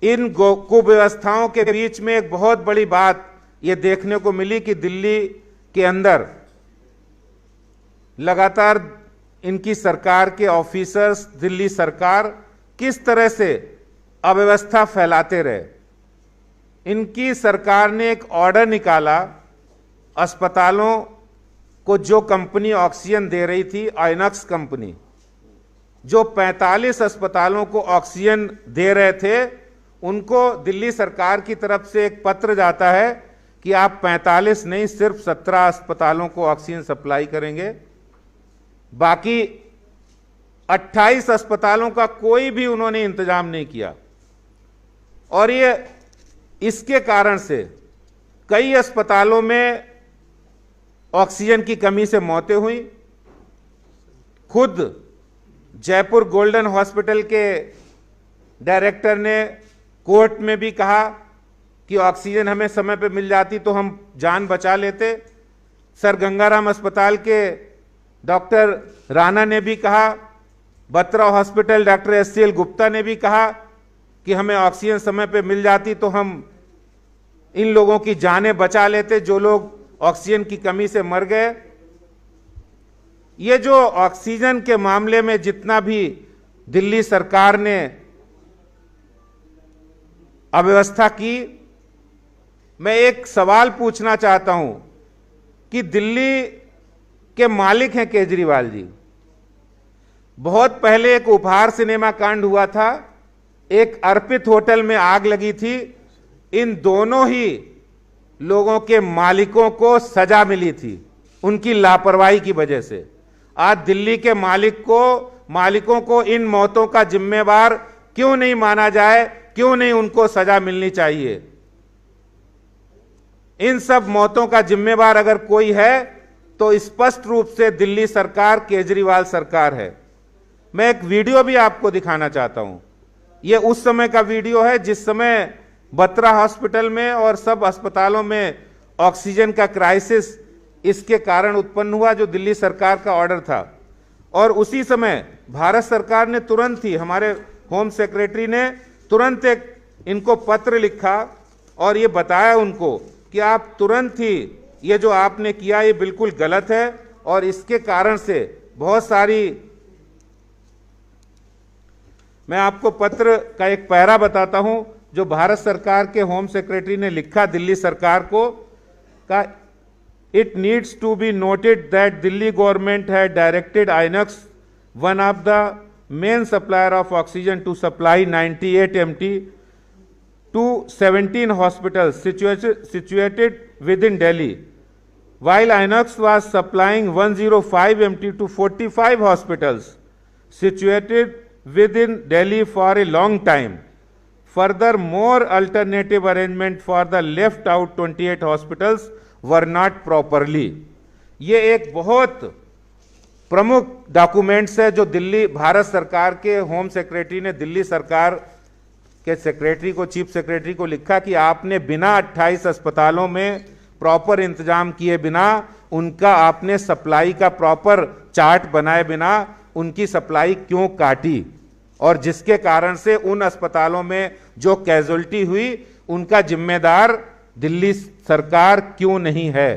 इन कुव्यवस्थाओं के बीच में एक बहुत बड़ी बात यह देखने को मिली कि दिल्ली के अंदर लगातार इनकी सरकार के ऑफिसर्स, दिल्ली सरकार किस तरह से अव्यवस्था फैलाते रहे। इनकी सरकार ने एक ऑर्डर निकाला, अस्पतालों को जो कंपनी ऑक्सीजन दे रही थी, आइनॉक्स कंपनी, जो 45 अस्पतालों को ऑक्सीजन दे रहे थे, उनको दिल्ली सरकार की तरफ से एक पत्र जाता है कि आप 45 नहीं, सिर्फ 17 अस्पतालों को ऑक्सीजन सप्लाई करेंगे। बाकी 28 अस्पतालों का कोई भी उन्होंने इंतजाम नहीं किया। और ये इसके कारण से कई अस्पतालों में ऑक्सीजन की कमी से मौतें हुई। खुद जयपुर गोल्डन हॉस्पिटल के डायरेक्टर ने कोर्ट में भी कहा कि ऑक्सीजन हमें समय पर मिल जाती तो हम जान बचा लेते। सर गंगाराम अस्पताल के डॉक्टर राणा ने भी कहा, Batra hospital doctor SCL Gupta ने भी कहा कि हमें ऑक्सीजन समय पे मिल जाती तो हम इन लोगों की जानें बचा लेते, जो लोग ऑक्सीजन की कमी से मर गए। ये जो ऑक्सीजन के मामले में जितना भी दिल्ली सरकार ने अव्यवस्था की, मैं एक सवाल पूछना चाहता हूं कि दिल्ली के मालिक हैं केजरीवाल जी। बहुत पहले एक उपहार सिनेमा कांड हुआ था, एक अर्पित होटल में आग लगी थी। इन दोनों ही लोगों के मालिकों को सजा मिली थी उनकी लापरवाही की वजह से। आज दिल्ली के मालिकों को इन मौतों का जिम्मेवार क्यों नहीं माना जाए, क्यों नहीं उनको सजा मिलनी चाहिए? इन सब मौतों का जिम्मेवार अगर कोई है तो स्पष्ट रूप से दिल्ली सरकार, केजरीवाल सरकार है। मैं एक वीडियो भी आपको दिखाना चाहता हूं। यह उस समय का वीडियो है जिस समय बत्रा हॉस्पिटल में और सब अस्पतालों में ऑक्सीजन का क्राइसिस इसके कारण उत्पन्न हुआ, जो दिल्ली सरकार का ऑर्डर था। और उसी समय भारत सरकार ने तुरंत ही, हमारे होम सेक्रेटरी ने तुरंत एक इनको पत्र लिखा और ये बताया उनको कि आप तुरंत ही ये जो आपने किया ये बिल्कुल गलत है और इसके कारण से बहुत सारी, मैं आपको पत्र का एक पैरा बताता हूं जो भारत सरकार के होम सेक्रेटरी ने लिखा दिल्ली सरकार को, का it needs to be noted that Delhi government had directed Inox, one of the main supplier of oxygen, to supply 98 MT to 17 hospitals situated within Delhi, while Inox was supplying 105 MT to 45 hospitals situated within Delhi for a long time. Further, more alternative arrangement for the left out 28 hospitals were not properly. ये एक बहुत प्रमुख documents है जो दिल्ली भारत सरकार के home secretary ने दिल्ली सरकार के सेक्रेटरी को, चीफ सेक्रेटरी को लिखा कि आपने बिना 28 अस्पतालों में प्रॉपर इंतजाम किए बिना, उनका आपने सप्लाई का प्रॉपर चार्ट बनाए बिना उनकी सप्लाई क्यों काटी, और जिसके कारण से उन अस्पतालों में जो कैजुअल्टी हुई उनका जिम्मेदार दिल्ली सरकार क्यों नहीं है।